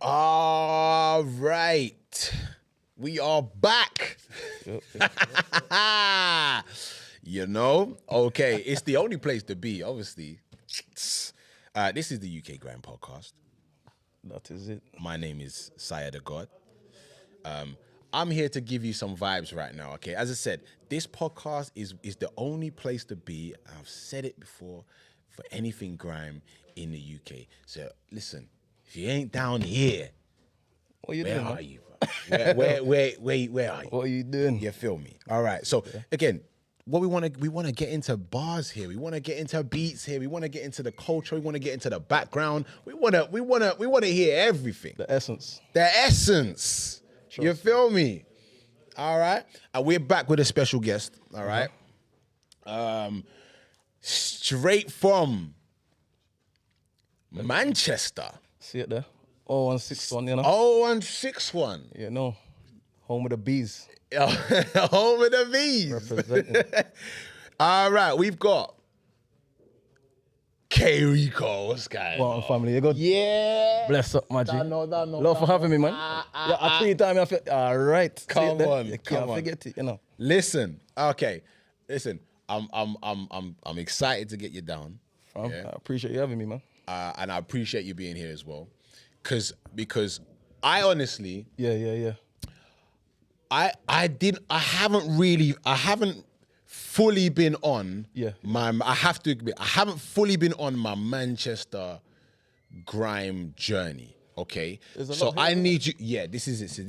All right. We are back. You know? Okay. It's the only place to be, obviously. This is the UK Grime Podcast. That is it. My name is Siah, thagod. I'm here to give you some vibes right now, okay? As I said, this podcast is the only place to be. I've said it before, for anything grime in the UK. So listen, if you ain't down here, What are you where doing, are man? you? Where are you? What are you doing? You feel me? All right. So again, what we want to get into bars here. We want to get into beats here. We want to get into the culture. We want to get into the background. We want to hear everything. The essence. The essence. Trust. You feel me? All right. And we're back with a special guest. All right. Straight from Manchester. See it there? 0161, you know? 0161. Yeah, no. Home of the bees. Home of the bees. Representing. All right. We've got Kay Rico. What's going Well, on? family, you good? Yeah. Bless up, my G. No. Love for having me, man. Yeah, I treat time. I feel, all right. See Come it there? on, You come can't on. forget it, you know. Listen. Okay. Listen. I'm excited to get you down. Fam, Yeah. I appreciate you having me, man. And I appreciate you being here as well. Because I honestly, Yeah. I haven't fully been on I have to admit, I haven't fully been on my Manchester grime journey. Okay. So I need you. Yeah, this is it. So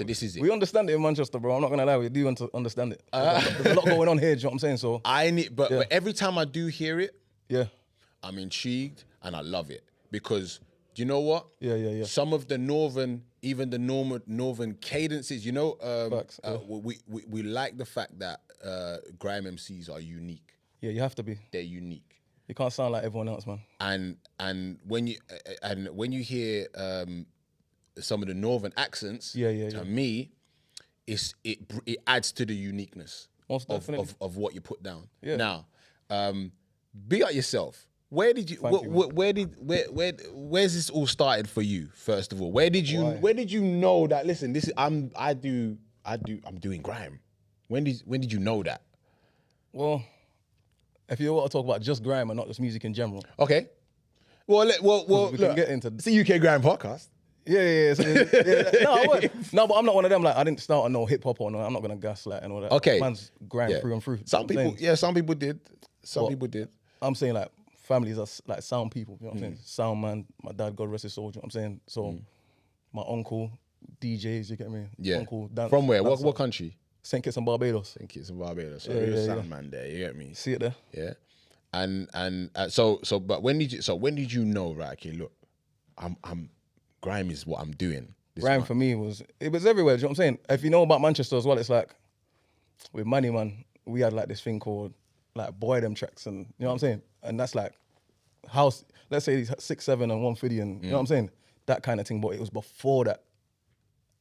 this is it. We understand it in Manchester, bro. I'm not gonna lie, we do understand it. There's a lot going on here, do you know what I'm saying? So but every time I do hear it, yeah. I'm intrigued and I love it because do you know what? Yeah. Some of the northern cadences, you know, Facts, yeah. we like the fact that grime MCs are unique. Yeah, you have to be. They're unique. You can't sound like everyone else, man. And when you hear some of the northern accents, to me, it adds to the uniquess Most definitely. of what you put down. Yeah. Now, be at yourself. Where did you? Where's this all started for you? First of all, where did you know that? Listen, I'm doing grime. When did you know that? Well, if you want to talk about just grime and not just music in general. Okay. Well, We can get into it's a UK Grime Podcast. Yeah. No, I won't. No, but I'm not one of them. Like, I didn't start on no hip hop or no. I'm not gonna gaslight and all that. Okay. Man's grime through and through. Some people did. Some people did. I'm saying like families are like sound people. You know what I'm saying? Sound man. My dad, God rest his soul. You know what I'm saying? So my uncle, DJs. You get me? Yeah. Uncle dance. From where? dancer. What country? St. Kitts and Barbados. St. Kitts and Barbados. So Yeah, you're a yeah, sound yeah. man there. You get me? See it there? Yeah. But when did you know, right? Okay, look, I'm grime is what I'm doing. Grime for me it was everywhere. Do you know what I'm saying? If you know about Manchester as well, it's like with Money Man, we had like this thing called like Boy Them tracks, and you know what I'm saying? And that's like house. Let's say 6, 7, and 150, and you know what I'm saying? That kind of thing. But it was before that.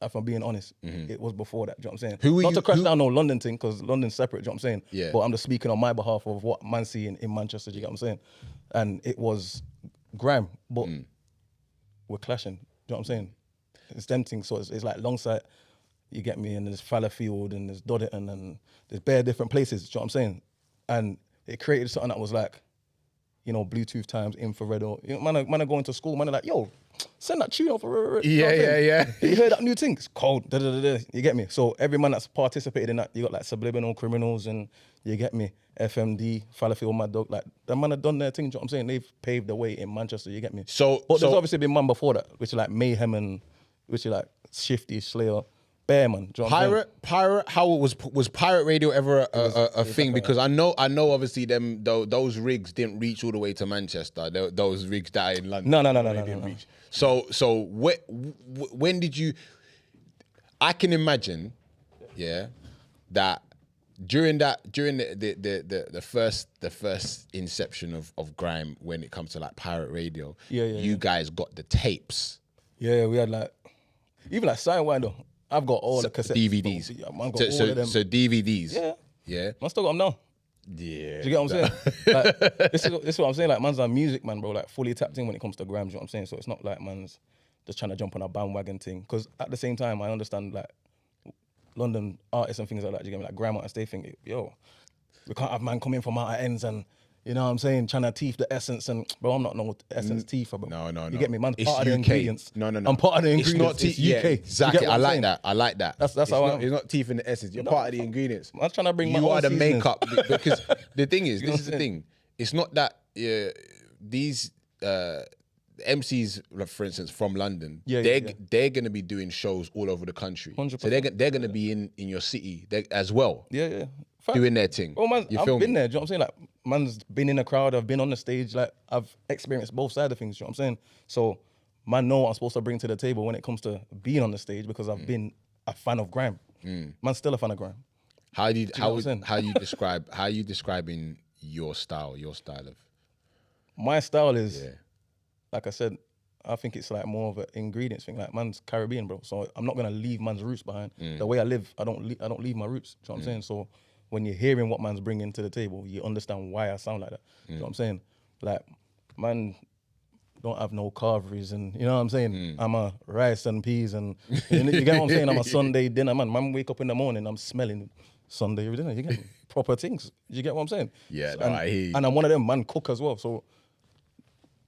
If I'm being honest, it was before that. Do you know what I'm saying? Not to crash down no London thing because London's separate. Do you know what I'm saying? Yeah. But I'm just speaking on my behalf of what man seeing in Manchester. Do you get what I'm saying? And it was grime, but we're clashing. Do you know what I'm saying? It's them things. So it's like Longside, you get me, and there's Fallowfield and there's Dodderton and there's bare different places. Do you know what I'm saying? And it created something that was like, you know, Bluetooth times, infrared. Or, you know, man are going to school. Man are like, yo, send that tune over. Yeah. You heard that new thing? It's cold. You get me? So every man that's participated in that, you got like Subliminal Criminals and you get me, FMD, Fallowfield, Mad Dog. Like the man have done their thing. Do you know what I'm saying? They've paved the way in Manchester. You get me? But there's obviously been man before that, which are like Mayhem and which are like Shifty, Slayer, Bear Man. Do you know what I'm saying? Pirate. How was pirate radio ever a thing? Because I know obviously those rigs didn't reach all the way to Manchester. Those rigs that are in London. No. Didn't reach. So when did you? I can imagine, that during the first inception of grime when it comes to like pirate radio, you guys got the tapes. Yeah, we had like even like Siah Winder. I've got all the cassettes. DVDs. Yeah, man, got all of them. So DVDs. Yeah. I still got them now. Yeah. Do you get what I'm saying? Like, this is what I'm saying. Like, man's a music man, bro. Like, fully tapped in when it comes to grime. Do you know what I'm saying? So it's not like man's just trying to jump on a bandwagon thing. Because at the same time, I understand like London artists and things like that. You get me? Like grime artists, they think, yo, we can't have man coming from outer ends and you know what I'm saying, trying to teeth the essence and bro, I'm not no essence teether, bro. No. You get me? Man's It's part of the UK. ingredients. No. I'm part of the ingredients. It's not teeth. It's UK. Yeah, exactly. I like that. That's how it's not teeth in the essence. You're part of the ingredients. I'm trying to bring my You own are the seasonings. makeup because the thing is, You know this is what the I'm thing. It's not that these MCs, like, for instance, from London, they're going to be doing shows all over the country. 100%. So they're going to be in your city as well. Yeah. Doing their thing. Oh man, You I've feel been me? there. Do you know what I'm saying? Like, man's been in the crowd. I've been on the stage. Like, I've experienced both sides of things. Do you know what I'm saying? So, man, know what I'm supposed to bring to the table when it comes to being on the stage because I've been a fan of grime. Man's still a fan of grime. How you saying? describing your style of My style is, like I said, I think it's like more of an ingredients thing. Like, man's Caribbean, bro. So I'm not gonna leave man's roots behind. The way I live, I don't leave my roots. Do you know what I'm saying? So when you're hearing what man's bringing to the table, you understand why I sound like that. Do you know what I'm saying? Like, man don't have no carveries and, you know what I'm saying? I'm a rice and peas and, you get what I'm saying? I'm a Sunday dinner, man. Man wake up in the morning, I'm smelling Sunday dinner. You get proper things. You get what I'm saying? Yeah, I hear you. And I'm one of them, man, cook as well. So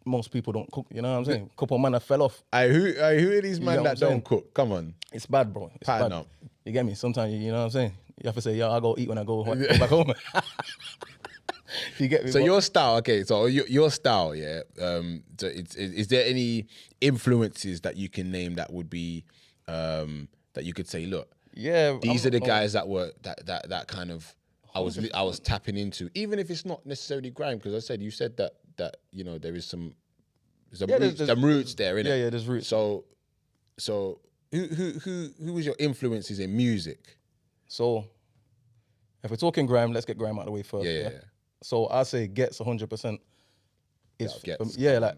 most people don't cook, you know what I'm saying? Couple man that fell off. Who are these men that don't cook? Come on. It's bad, bro. It's Pattern bad. up. You get me? Sometimes, you know what I'm saying? You have to say, yo, I'll go eat when I go back home. You get me? So your style, okay. So your style, yeah. So is there any influences that you can name that would be that you could say, look, these are the guys that were that kind of I was tapping into, even if it's not necessarily grime, because you said that you know there is some roots there, innit? Yeah, there's roots. So who was your influences in music? So if we're talking grime, let's get grime out of the way first. Yeah. So I say Gets 100% is Gets. like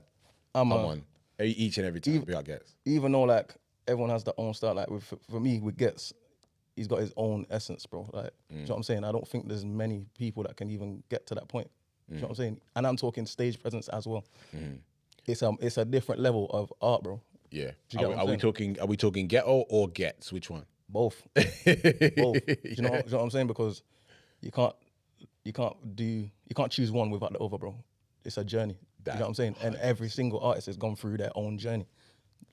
I'm Come on, each and every time we got Gets. Even though like everyone has their own style, like for me with Gets, he's got his own essence, bro. Like, do you know what I'm saying? I don't think there's many people that can even get to that point. Do you know what I'm saying? And I'm talking stage presence as well. It's a different level of art, bro. Yeah. Do you get Are we talking ghetto or Gets? Which one? Both. Both. Do you know what I'm saying? Because you can't choose one without the other, bro. It's a journey. You know what I'm saying? And every single artist has gone through their own journey.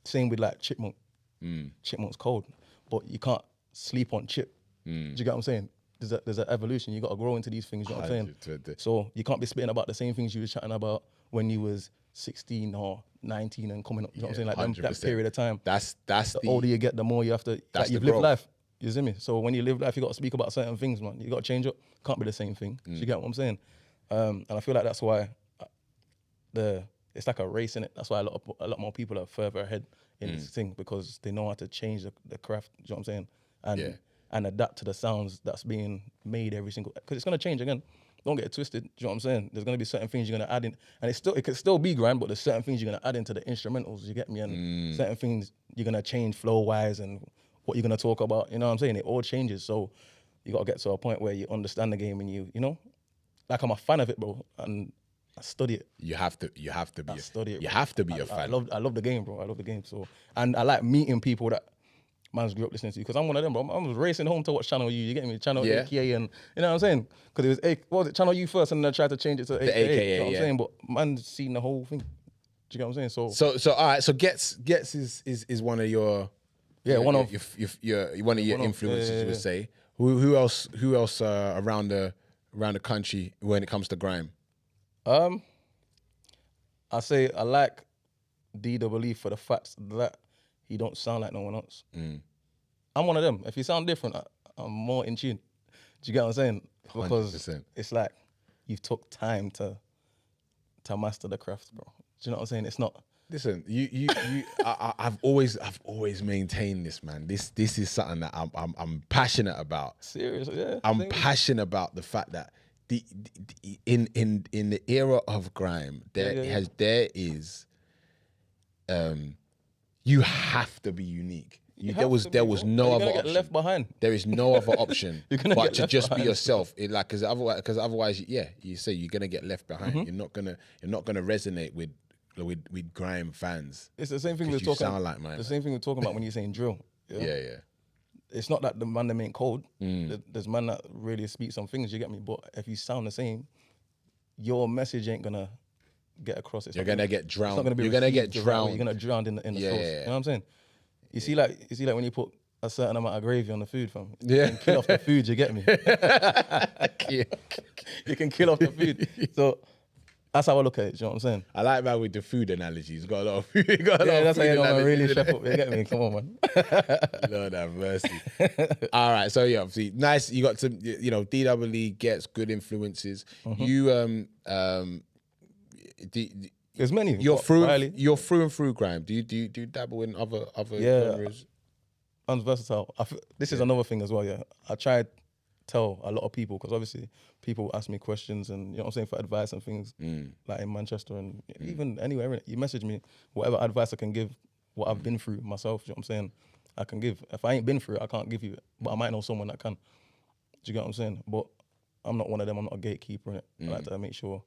Same with like Chipmunk. Chipmunk's cold, but you can't sleep on Chip. Do you get what I'm saying? There's an evolution. You got to grow into these things. You know what I'm saying? So you can't be spitting about the same things you were chatting about when you was 16 or 19 and coming up. You know what I'm saying? Like that period of time. That's the older you get, the more you have to. Like, you've lived life. You see me? So when you live life, you got to speak about certain things, man. You got to change up. Can't be the same thing. Do you get what I'm saying? And I feel like that's why it's like a race, innit? That's why a lot more people are further ahead in this thing, because they know how to change the craft. Do you know what I'm saying? And adapt to the sounds that's being made every single. Because it's gonna change again. Don't get it twisted. Do you know what I'm saying? There's gonna be certain things you're gonna add in, and it could still be grime, but there's certain things you're gonna add into the instrumentals. You get me? And certain things you're gonna change flow wise and what you're gonna talk about. You know what I'm saying? It all changes. So you gotta get to a point where you understand the game and you know, like, I'm a fan of it, bro, and I study it. You have to be. Study it. You have to be a fan. I love the game, bro. I love the game. So, and I like meeting people that man's grew up listening to, because I'm one of them, bro. I was racing home to watch Channel U. You get me? Channel AKA, and you know what I'm saying? Because it was Channel U first, and then I tried to change it to AKA. You know what I'm saying? But man's seen the whole thing. Do you get what I'm saying? So all right. So Gets is one of your one of your influences. You would say. Who else around the country when it comes to grime? I say I like DWE for the fact that he don't sound like no one else. I'm one of them. If you sound different, I'm more in tune. Do you get what I'm saying? Because 100%. It's like you've took time to master the craft, bro. Do you know what I'm saying? It's not. Listen, I've always maintained this, man. This is something that I'm passionate about. Seriously, yeah. I'm passionate about the fact that in the era of grime, there is you have to be unique. There was no other option. Get left behind. There is no other option but to just be yourself. Because otherwise, you say you're gonna get left behind. You're not gonna resonate with with grime fans. It's the same thing we're 'Cause you talking. sound like mine, The man. same thing we're talking about when you're saying drill. Yeah. It's not that the man them ain't cold. There's man that really speak some things. You get me? But if you sound the same, your message ain't gonna get across. You're gonna get It's not drowned. gonna be You're gonna received get the right way. drowned. You're gonna drown in the Yeah, sauce. yeah, You know what I'm saying? You see like when you put a certain amount of gravy on the food, fam. Yeah. You can kill off the food. You get me? You can kill off the food. So that's how I look at it. You know what I'm saying? I like that with the food analogy. He's got a lot of food. Got a lot Yeah, of that's how food you know I'm analogies. really chef up. You get me? Come on, man. Lord have mercy. All right, so yeah, obviously, nice. You got some, you know, DWE gets good influences. You There's many. you're What, through Riley? you're through and through grime. Do you dabble in other genres? I'm versatile. This is another thing as well. Yeah, I try to tell a lot of people because obviously people ask me questions and you know what I'm saying for advice and things like in Manchester and even anywhere. Innit? You message me whatever advice I can give, what I've been through myself. You know what I'm saying? I can give. If I ain't been through it, I can't give you it. But I might know someone that can. Do you get what I'm saying? But I'm not one of them. I'm not a gatekeeper in it. I like to make sure,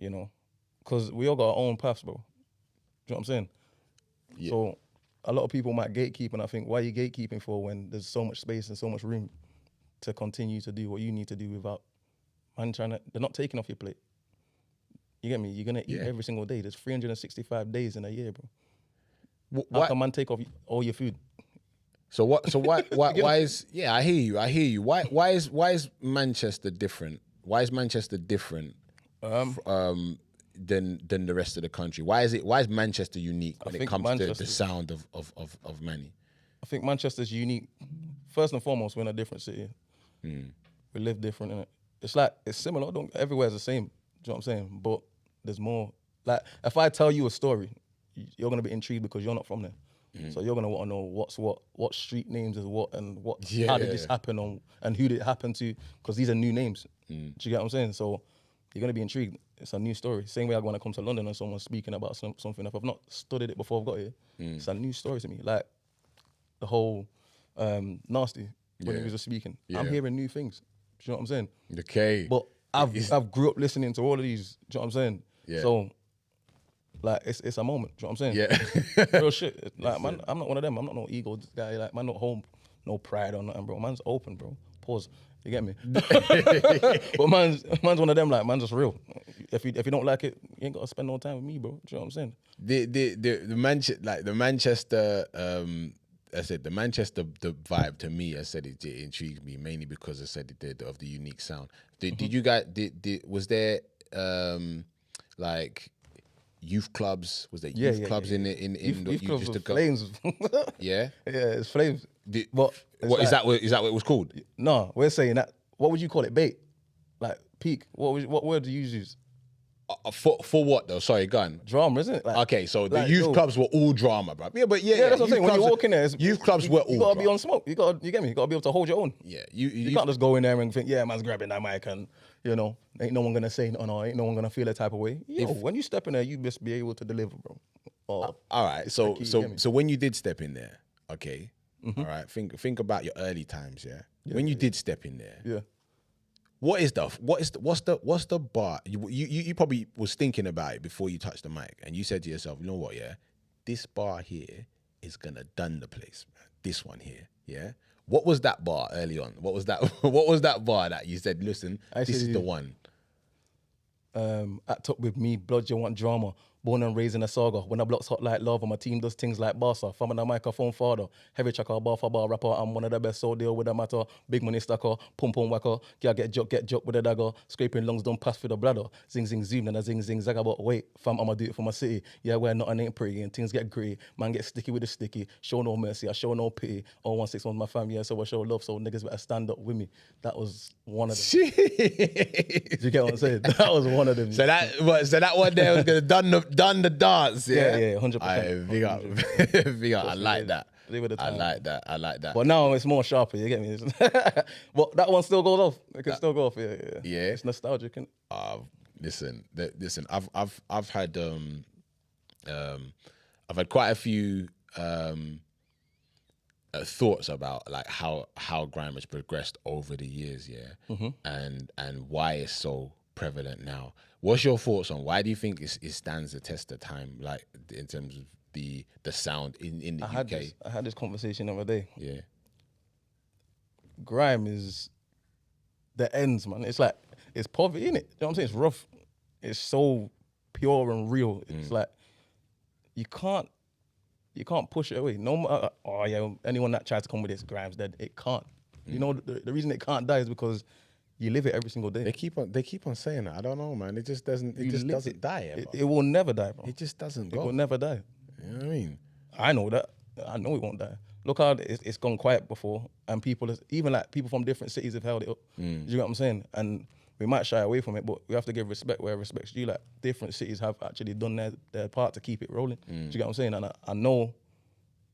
you know, because we all got our own paths, bro. Do you know what I'm saying? Yeah. So a lot of people might gatekeep, and I think, why are you gatekeeping for when there's so much space and so much room to continue to do what you need to do without man trying to? They're not taking off your plate. You get me? You're gonna eat every single day. There's 365 days in a year, bro. How can man take off all your food? So what? So why is? Yeah, I hear you. Why is Manchester different? Why is Manchester different than the rest of the country? Why is Manchester unique when it comes to the sound of Manny? I think Manchester's unique. First and foremost, we're in a different city. We live different, innit? It's similar. Everywhere's the same. Do you know what I'm saying? But there's more. Like, if I tell you a story, you're gonna be intrigued because you're not from there. So you're gonna want to know what street names is what, and how did this happen, and who did it happen to? Because these are new names. Do you get what I'm saying? So you're gonna be intrigued. It's a new story. Same way when I come to London and someone's speaking about something, if I've not studied it before I've got here, it's a new story to me. Like the whole Nasty when he was just speaking. I'm hearing new things. Do you know what I'm saying? Okay. But I've grew up listening to all of these. Do you know what I'm saying? Yeah. So like it's a moment. Do you know what I'm saying? Yeah. Real shit. Like man, I'm not one of them. I'm not no ego guy. Like man, not home, no pride or nothing, bro. Man's open, bro. Pause. You get me? But man's one of them. Like man's just real. If you don't like it, you ain't gotta spend no time with me, bro. Do you know what I'm saying? The Manchester. I said the Manchester vibe to me. I said it intrigued me mainly because I said of the unique sound. Did you guys? Was there like youth clubs? Was there youth clubs in youth you clubs just with to go? flames? Yeah. Yeah, it's flames. Is Like- that what it was called? No, we're saying that. What would you call it? Bait? Like peak? What word do you use? For what though? Sorry, gun. Drama, isn't it? Like, Okay, so the like, youth clubs were all drama, bro. Yeah, but yeah, that's what I'm saying. When you walk in there, youth clubs were all you gotta drama. be on smoke. You get me? You gotta be able to hold your own. Yeah, You can't just go in there and think, yeah, man's grabbing that mic and, you know, ain't no one gonna say no, no, ain't no one gonna feel that type of way. Yo, when you step in there, you must be able to deliver, bro. All right, so when you did step in there, okay, all right, think about your early times, yeah. When you did step in there, Yeah. what's the bar? You probably was thinking about it before you touched the mic, and you said to yourself, you know what, yeah, this bar here is gonna done the place, man. This one here, yeah. What was that bar early on? What was that? What was that bar that you said? Listen, this is the one. Act up with me, blood, you want drama. Born and raised in a saga. When the block's hot like lava, my team does things like Barca. From on the microphone father. Heavy checker, bar for bar rapper. I'm one of the best, so deal with the matter. Big money stacker, pum pum whacker. Girl get joke with a dagger. Scraping lungs don't pass through the bladder. Zing zing zoom, and a zing zing zaga. But wait, fam, I'ma do it for my city. Yeah, where nothing ain't pretty and things get gritty. Man get sticky with the sticky. Show no mercy, I show no pity. 016 my fam, yeah, so I show love. So niggas better stand up with me. That was one of them. Do you get what I'm saying? That was one of them. So that one there was gonna done the dance. Yeah, Yeah, 100%. Big up. Big up. I like that. Live with the I time. like that. But now it's more sharper, you get me? But that one still goes off. It can still go off, yeah. Yeah. It's nostalgic. Listen. I've had quite a few thoughts about like how grime has progressed over the years, yeah, and why it's so prevalent now. What's your thoughts on why do you think it stands the test of time, like in terms of the sound in the UK? I had this conversation the other day. Yeah. Grime is the ends, man. It's like, it's poverty, innit? You know what I'm saying? It's rough. It's so pure and real. It's like, you can't push it away. No matter, anyone that tries to come with this, Grime's dead. It can't. You know, the reason it can't die is because you live it every single day. They keep on saying that. I don't know, man. It just doesn't die ever. It will never die, bro. It just doesn't go. It will never die. You know what I mean? I know that. I know it won't die. Look how it's gone quiet before, and people, even like people from different cities have held it up. Do you know what I'm saying? And we might shy away from it, but we have to give respect where respect's due. Like, different cities have actually done their part to keep it rolling. Do you get what I'm saying? And I know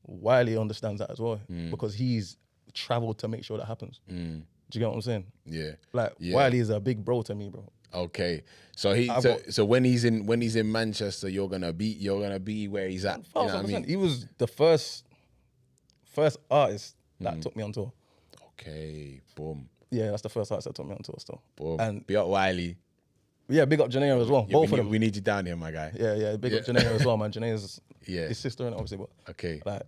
Wiley understands that as well, because he's traveled to make sure that happens. Do you get what I'm saying? Yeah. Like, Wiley is a big bro to me, bro. Okay, so so when he's in Manchester, you're gonna be where he's at. You know what I mean? He was the first artist that took me on tour. Okay, boom. Yeah, that's the first artist that took me on tour still. Boom. And big up Wiley. Yeah, big up Janaea as well. Both of them. We need you down here, my guy. Yeah, big up Janaea as well, man. Janaea's his sister, and obviously, but okay. Like,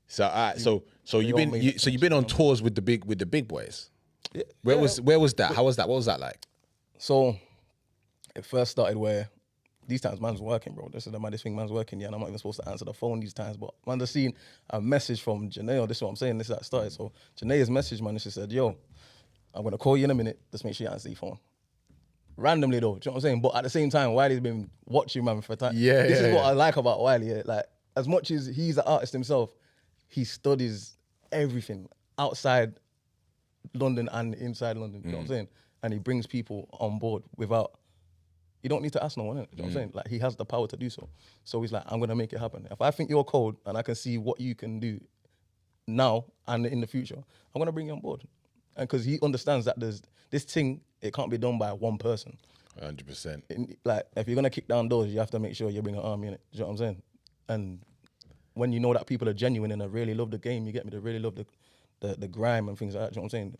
so you've been on tours with the big boys. Yeah, where was that? How was that? What was that like? So it first started where these times man's working, bro. This is the maddest thing, man's working, yeah, and I'm not even supposed to answer the phone these times, but man, just seen a message from Janaea. This is what I'm saying. This is how it started. So Janaea's message, man, she said, yo, I'm gonna call you in a minute. Just make sure you answer your phone. Randomly though, do you know what I'm saying? But at the same time, Wiley's been watching, man, for time. This is what I like about Wiley. Yeah? Like, as much as he's an artist himself, he studies everything outside London and inside London. You know what I'm saying? And he brings people on board without. You don't need to ask no one. You know what I'm saying? Like, he has the power to do so. So he's like, I'm gonna make it happen. If I think you're cold and I can see what you can do now and in the future, I'm gonna bring you on board. And because he understands that there's this thing, it can't be done by one person. 100%. Like, if you're gonna kick down doors, you have to make sure you bring an army in it. Do you know what I'm saying? And when you know that people are genuine and they really love the game, you get me, they really love the grime and things like that. Do you know what I'm saying?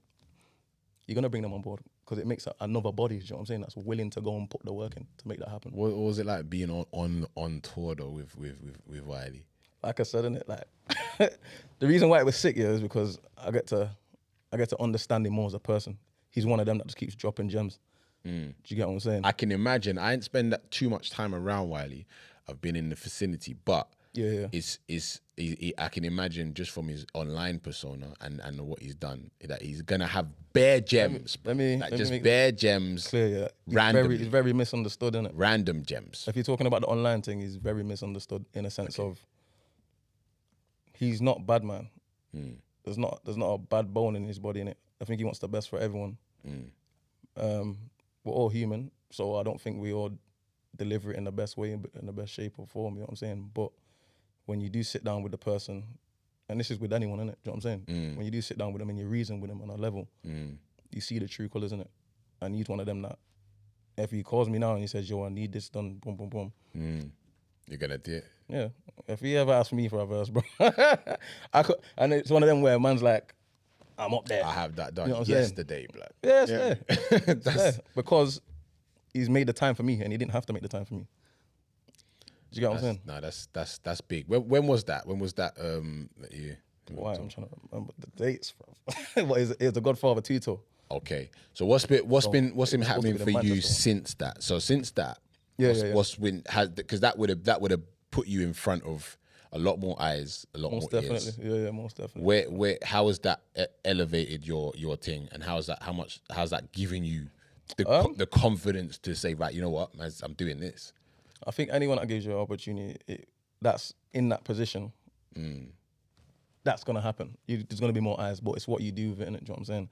You're gonna bring them on board because it makes another body. Do you know what I'm saying? That's willing to go and put the work in to make that happen. What was it like being on tour though with Wiley? Like I said, innit, like the reason why it was sick here is because I get to understand him more as a person. He's one of them that just keeps dropping gems. Do you get what I'm saying? I can imagine. I ain't spend that too much time around Wiley. I've been in the vicinity, but I can imagine just from his online persona and what he's done that he's gonna have bare gems. Let me bare gems. Clear, yeah. He's very misunderstood, innit? Random gems. If you're talking about the online thing, he's very misunderstood in a sense of he's not bad, man. There's not a bad bone in his body, innit? I think he wants the best for everyone. We're all human, so I don't think we all deliver it in the best way, in the best shape or form, you know what I'm saying? But when you do sit down with the person, and this is with anyone, innit? Do you know what I'm saying? When you do sit down with them and you reason with them on a level, you see the true colours, innit? And he's one of them that, if he calls me now and he says, yo, I need this done, boom, boom, boom. You're gonna do it? Yeah. If he ever asks me for a verse, bro, and it's one of them where man's like, I'm up there. I have that done yesterday, blood. Yeah, it's there. Because he's made the time for me and he didn't have to make the time for me. Do you get what I'm saying? No, that's big. When was that? When was that? Why? I'm trying to remember the dates, bro. What is it? It's the Godfather 2 tour. Okay. So what's been happening for you since that? So since that, what's been because that would have put you in front of a lot more eyes, a lot most more definitely. ears. Yeah, most definitely. Where how has that elevated your thing, and how's that giving you the confidence to say, right, you know what, man, I'm doing this? I think anyone that gives you an opportunity, that's in that position, that's gonna happen. There's gonna be more eyes, but it's what you do with it, innit? Do you know what I'm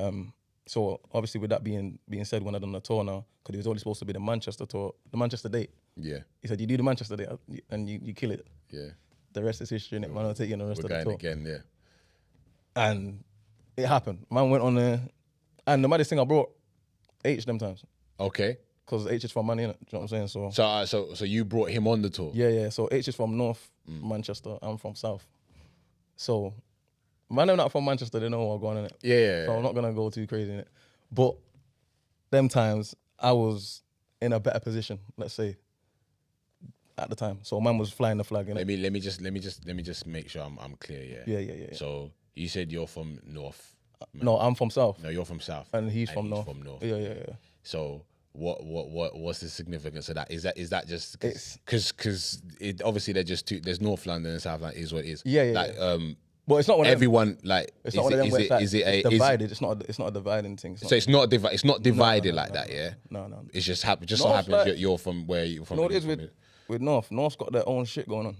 saying? So obviously, with that being said, when I done the tour now, because it was only supposed to be the Manchester tour, the Manchester date. Yeah. He said, you do the Manchester date and you kill it. Yeah. The rest is history, innit? Man, I'll take you on the rest of the tour. We're going again, yeah. And it happened. Man went on there, and the maddest thing, I brought H them times. Okay. Because H is from Money, innit? Do you know what I'm saying? So you brought him on the tour? Yeah. So H is from North Manchester. I'm from South. So, man, I'm not from Manchester. They know what I'm going in it. Yeah. So I'm not gonna go too crazy in it. But them times, I was in a better position, let's say, at the time. So man was flying the flag. Let me just make sure I'm clear. Yeah. So you said you're from North. No, I'm from South. No, you're from South. And he's from North. Yeah. So what's the significance of that? Is that just because it obviously they're just two? There's North London and South London is what it is. Yeah. Like but it's not one everyone like. It's not one of them where it's divided. It's not a dividing thing. So it's not divided like that. Yeah. No. It's just so happens you're from where you're from. You know what it is with North. North's got their own shit going on.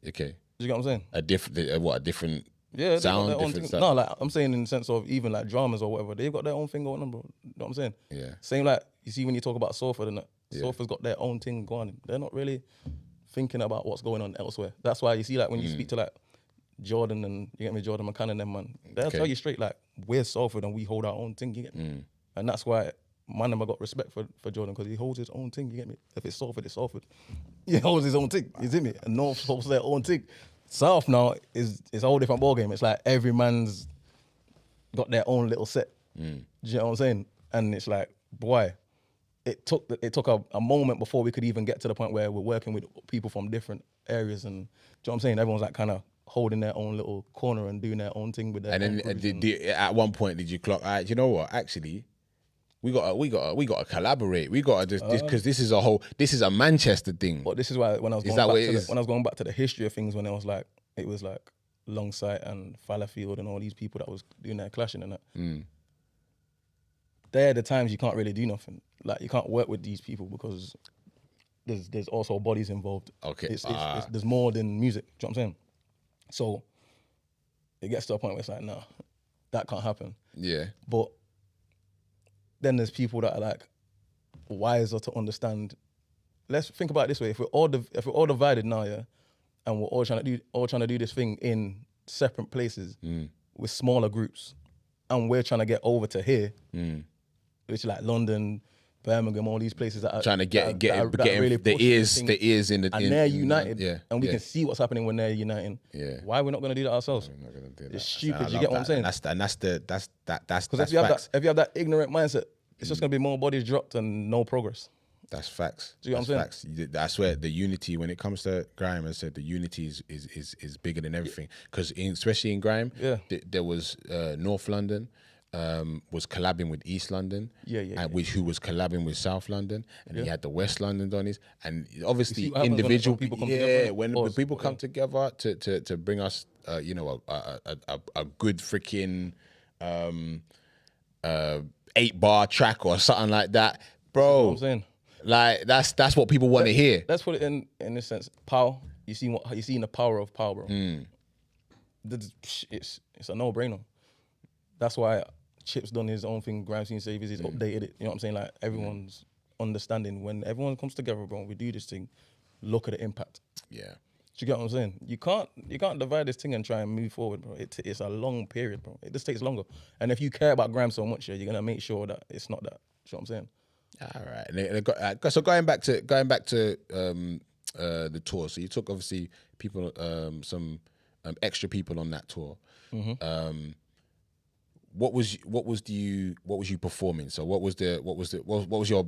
Okay. Do you get what I'm saying? A different. Yeah, sound, different stuff. thing. No, like I'm saying in the sense of even like dramas or whatever, they've got their own thing going on, bro. You know what I'm saying? Yeah. Same like you see when you talk about Salford and that. Salford's got their own thing going on. They're not really thinking about what's going on elsewhere. That's why you see like when you speak to like Jordan and you get me, Jordan McCann and them man, they'll tell you straight like we're Salford and we hold our own thing. You get me? And that's why man, I got respect for Jordan because he holds his own thing. You get me? If it's Salford, it's Salford. He holds his own thing. You see me? And North holds their own thing. South now is a whole different ballgame. It's like every man's got their own little set. Do you know what I'm saying? And it's like, boy, it took a moment before we could even get to the point where we're working with people from different areas. And do you know what I'm saying? Everyone's like kind of holding their own little corner and doing their own thing with their. And then at one point, did you clock? You know what? Actually, we got to collaborate. We got to because this is a Manchester thing. But this is why when I was going back to the history of things, when it was like Longsight and Fallowfield and all these people that was doing their clashing and that. They're the times you can't really do nothing. Like you can't work with these people because there's also bodies involved. Okay, there's more than music. Do you know what I'm saying? So it gets to a point where it's like, nah, that can't happen. Yeah, but. Then there's people that are like wiser to understand. Let's think about it this way: if we're all divided now, yeah, and we're all trying to do this thing in separate places with smaller groups, and we're trying to get over to here, which is like London, Birmingham, all these places that are trying to get really the ears in the and they're united, and we can see what's happening when they're uniting. Yeah, why are we not going to do that ourselves? We're not going to do that. It's stupid. You get what I'm saying? That's because if you have that ignorant mindset, it's just going to be more bodies dropped and no progress. That's facts. Do you know what I'm saying? That's where the unity, when it comes to grime, I said the unity is bigger than everything. Because especially in grime, there was North London was collabing with East London, who was collabing with South London, and he had the West London Donnies, and obviously individual people come together. When people come together to bring us, a good freaking 8-bar track or something like that, bro. That's what I'm saying. Like that's what people want to hear. Let's put it in this sense. Power. You seen the power of power, bro. It's a no-brainer. That's why Chip's done his own thing. Grime Scene Savers, he's updated it. You know what I'm saying? Like everyone's understanding when everyone comes together, bro. We do this thing. Look at the impact. Yeah. Do you get what I'm saying? You can't divide this thing and try and move forward, bro. It's a long period, bro. It just takes longer. And if you care about grime so much, you're gonna make sure that it's not that. You know what I'm saying? All right. So going back to the tour. So you took obviously people, some extra people on that tour. What was you performing? So what was your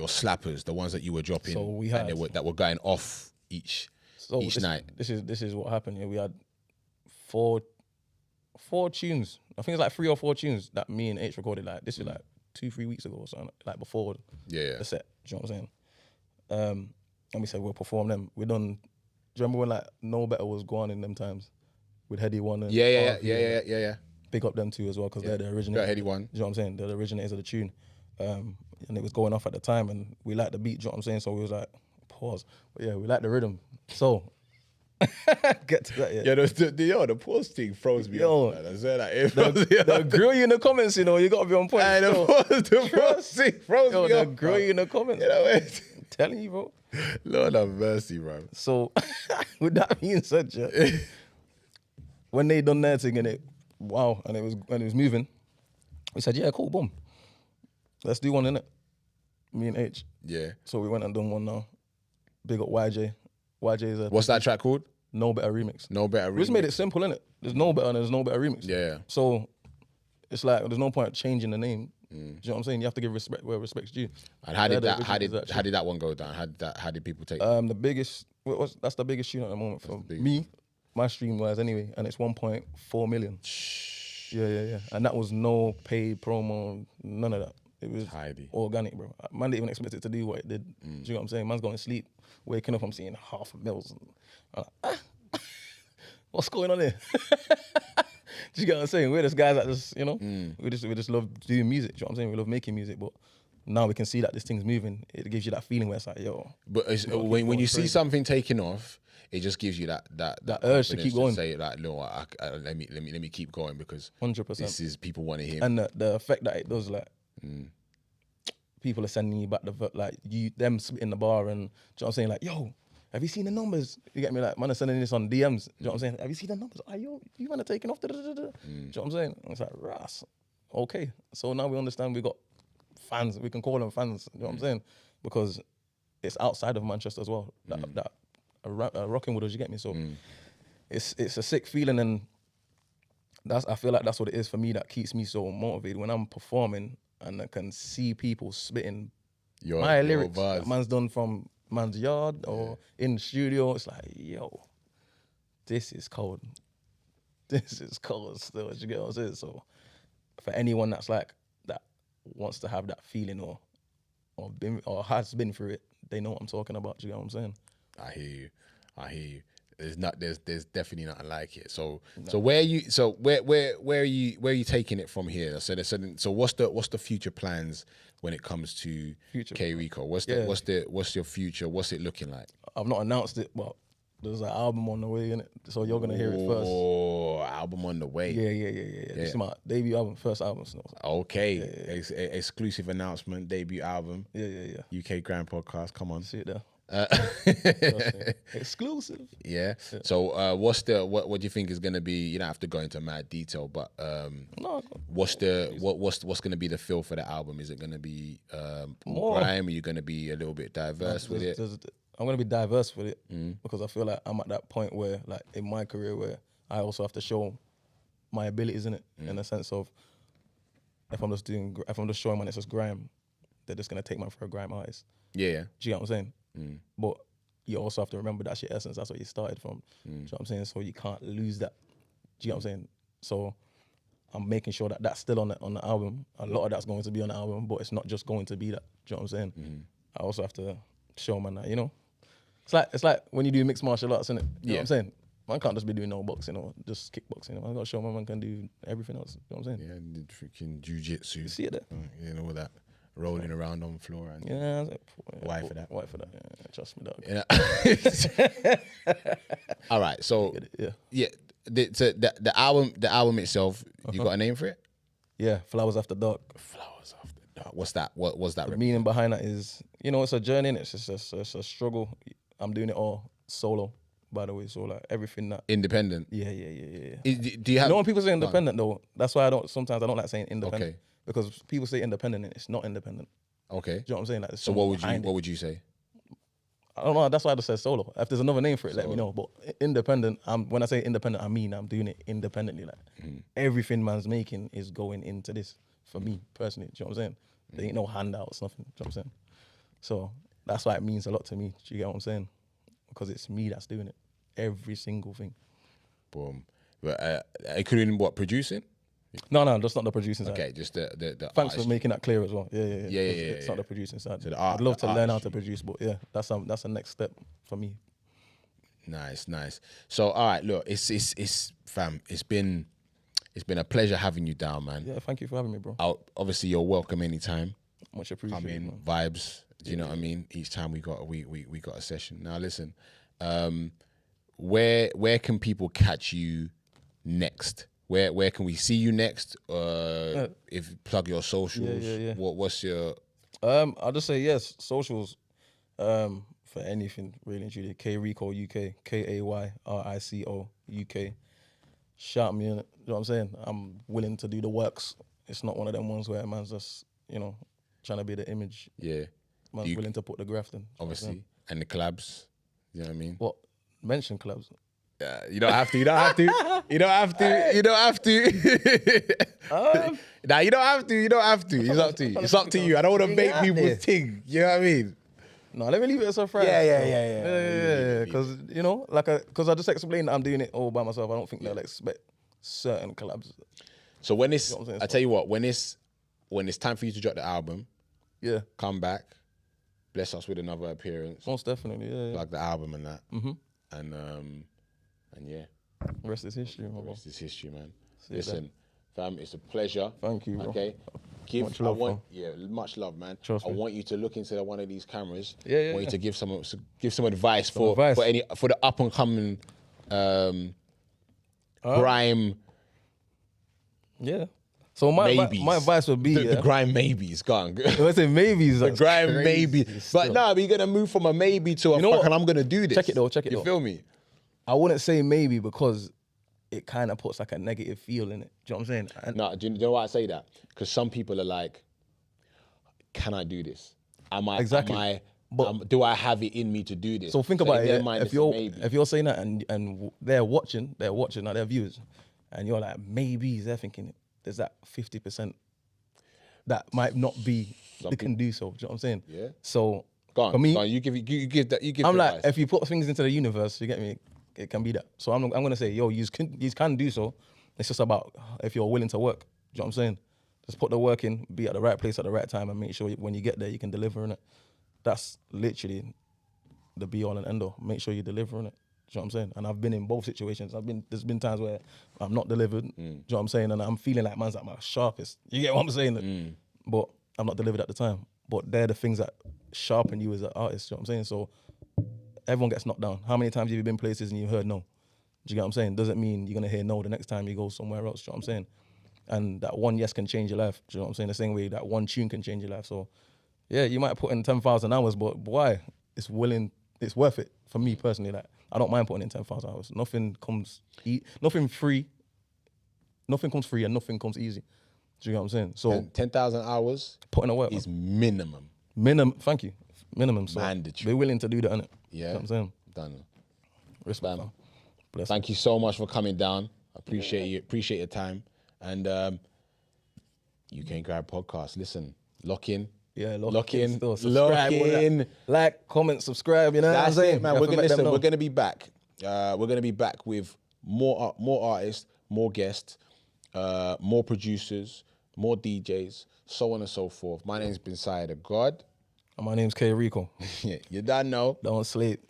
slappers, the ones that you were dropping? So we had that were going off each night. This is what happened. Yeah, we had four tunes. I think it's like 3 or 4 tunes that me and H recorded. Like this is like 2-3 weeks ago or something. Like before the set. Do you know what I'm saying? And we said we'll perform them. We done. Do you remember when like No Better was going in them times with Heady One? And Yeah. Big up them too as well because they're the originators. Heady One. Do you know what I'm saying? They're the originators of the tune. And it was going off at the time and we liked the beat, do you know what I'm saying? So we was like, pause. But yeah, we liked the rhythm. So, get to that, yeah. The pause thing throws me off. Man. I said they'll grill you in the comments, you know, you got to be on point. The pause thing throws me off. They'll grill you in the comments. You know, I'm telling you, bro. Lord have mercy, bro. So, with that being said, when they done their thing and it was moving, we said, yeah, cool, boom. Let's do one, innit? Me and H. Yeah. So we went and done one now. Big up YJ. YJ is what's that track called? No Better Remix. No Better Remix. We just made it simple, innit? There's No Better and there's No Better Remix. Yeah. So it's like, there's no point changing the name. Do you know what I'm saying? You have to give respect where respect's due. And how did that one go down? How did people take it? The biggest, that's the biggest tune at the moment for me, my stream wise anyway, and it's 1.4 million. Yeah. And that was no paid promo, none of that. It was organic, bro. Man didn't even expect it to do what it did. Do you know what I'm saying? Man's going to sleep, waking up, I'm seeing 500,000. I'm like, what's going on here? Do you get what I'm saying? We're just guys that just, you know, we just love doing music. Do you know what I'm saying? We love making music, but now we can see that this thing's moving. It gives you that feeling where it's like, yo. But when you see something taking off, it just gives you that urge to keep going. To say like, no, let me keep going because 100%. This is people want to hear. And the effect that it does, like, people are sending you back them spitting the bar, and do you know what I'm saying? Like, yo, have you seen the numbers? You get me? Like, man are sending this on DMs. Do you know what I'm saying? Have you seen the numbers? Yo, you man are taking off. Do you know what I'm saying? And it's like, Ras. Okay. So now we understand we got fans. We can call them fans. You know what I'm saying? Because it's outside of Manchester as well. That rocking with us, you get me? So it's a sick feeling, and I feel like that's what it is for me that keeps me so motivated when I'm performing and I can see people spitting my lyrics that man's done from man's yard or in the studio. It's like, yo, this is cold. This is cold still, you get what I'm saying? So for anyone that's like, that wants to have that feeling or has been through it, they know what I'm talking about, you get what I'm saying? I hear you. There's definitely nothing like it. So where are you taking it from here? So what's the future plans when it comes to Kay Rico? What's your future? What's it looking like? I've not announced it, but there's an album on the way, innit? So you're gonna hear it first. Oh, album on the way. Yeah. This is my debut album, first album. So. Okay. Exclusive announcement, debut album. Yeah. UK Grime Podcast. Come on. See it there. Exclusive. Yeah. So what do you think is going to be, you don't have to go into mad detail, but what's going to be the feel for the album? Is it going to be more grime? Are you going to be a little bit diverse with it? I'm going to be diverse with it because I feel like I'm at that point where, like, in my career, where I also have to show my abilities in it, in the sense of if I'm just showing man it's just grime, they're just going to take man for a grime artist. Yeah. Do you get what I'm saying? But you also have to remember that's your essence. That's what you started from. Do you know what I'm saying? So you can't lose that. Do you get what I'm saying? So I'm making sure that that's still on the album. A lot of that's going to be on the album, but it's not just going to be that. Do you know what I'm saying? I also have to show man that, you know? It's like when you do mixed martial arts, innit? You know what I'm saying? Man can't just be doing no boxing or just kickboxing. I got to show man can do everything else. You know what I'm saying? Yeah, the freaking jiu-jitsu. You see it there? You know, all that. Rolling around on the floor and why for that? Yeah, trust me, dog. All right, so the album itself, you got a name for it? Yeah, Flowers After Dark. Flowers After Dark. What's that? What's that? The meaning behind that is, you know, it's a journey. It's a struggle. I'm doing it all solo, by the way. So like everything that independent. Yeah. Do you have? No, when people say independent though, that's why sometimes I don't like saying independent. Okay. Because people say independent and it's not independent. Okay. Do you know what I'm saying? Like, so what would you say? I don't know. That's why I just said solo. If there's another name for it, let me know. But independent, when I say independent, I mean I'm doing it independently. Like everything man's making is going into this for me personally. Do you know what I'm saying? There ain't no handouts, nothing. Do you know what I'm saying? So that's why it means a lot to me. Do you get what I'm saying? Because it's me that's doing it. Every single thing. Boom. But including what, producing? No, that's not the producing side. Okay, just the Thanks for making that clear as well. Yeah. It's not the producing side. So I'd love to learn how to produce, but yeah, that's the next step for me. Nice. So all right, look, it's fam, it's been a pleasure having you down, man. Yeah, thank you for having me, bro. Obviously, you're welcome anytime. Much appreciated. Come in, man. Vibes. Do you know what I mean? Each time we got a session. Now listen, where can people catch you next? Where can we see you next? If plug your socials. Yeah. What's your? I'll just say yes. Socials. For anything really and truly. Kay Rico UK. KAYRICO UK. Shout me in it. You know what I'm saying? I'm willing to do the works. It's not one of them ones where man's just, you know, trying to be the image. Yeah. Man's willing to put the graft in. Obviously. And the collabs. You know what I mean? What? Mention collabs. You don't have to. You don't have to. You don't have to. You don't have to. Nah, you don't have to. You don't have to. It's up to you. It's up to you. I don't want to make people's thing. You know what I mean? No, let me leave it as a surprise. Yeah. Because you know, because I just explained that I'm doing it all by myself. I don't think they'll expect certain collabs. So when it's, I tell you what, when it's time for you to drop the album, come back, bless us with another appearance. Most definitely, yeah. Like the album and that. And yeah. Rest is history, man. Rest is history, man. Listen, fam, it's a pleasure. Thank you, bro. Okay. Much love, much love, man. Trust I me. want you to look into one of these cameras. Yeah. I want you to give some advice for the up and coming grime. Yeah. So my advice would be the grime maybes gone. I say maybes. The grime maybe. But no, but you're gonna move from a maybe to a fucking I'm gonna do this. Check it though. You feel me? I wouldn't say maybe because it kind of puts like a negative feel in it. Do you know what I'm saying? No, do you know why I say that? Because some people are like, can I do this? Exactly. Do I have it in me to do this? So think about it. Mind, if you're saying that and they're watching, like their viewers, and you're like maybes, they're thinking there's that 50% that might not be they can do so. Do you know what I'm saying? Yeah. So for me, you give I'm like, advice. if you put things into the universe, you get me. It can be that. So I'm gonna say, yo, you can do so. It's just about if you're willing to work. Do you know what I'm saying? Just put the work in, be at the right place at the right time, and make sure when you get there, you can deliver in it. That's literally the be all and end all. Make sure you deliver in it. Do you know what I'm saying? And I've been in both situations. There's been times where I'm not delivered. Do you know what I'm saying? And I'm feeling like man's at my sharpest. You get what I'm saying? But I'm not delivered at the time. But they're the things that sharpen you as an artist. Do you know what I'm saying? So everyone gets knocked down. How many times have you been places and you heard no? Do you get what I'm saying? Doesn't mean you're gonna hear no the next time you go somewhere else. Do you know what I'm saying? And that one yes can change your life. Do you know what I'm saying? The same way that one tune can change your life. So yeah, you might put in 10,000 hours, but why? It's worth it for me personally. Like I don't mind putting in 10,000 hours. Nothing comes free. Nothing comes free and nothing comes easy. Do you get what I'm saying? So 10,000 hours putting a work is minimum. Thank you. Minimum. So mandatory. be willing to do that, innit? Yeah. You know what I'm saying? Done. Respect. Thank you so much for coming down. I appreciate you. Appreciate your time. And UK Grime Podcast. Listen, lock in. Yeah, lock in. Lock in. Like, comment, subscribe. You know that's what I'm saying? it, man. We're gonna be back. We're gonna be back with more artists, more guests, more producers, more DJs, so on and so forth. My name's been Siah, thagod. And my name's Kay Rico. Yeah, you done know. Don't sleep.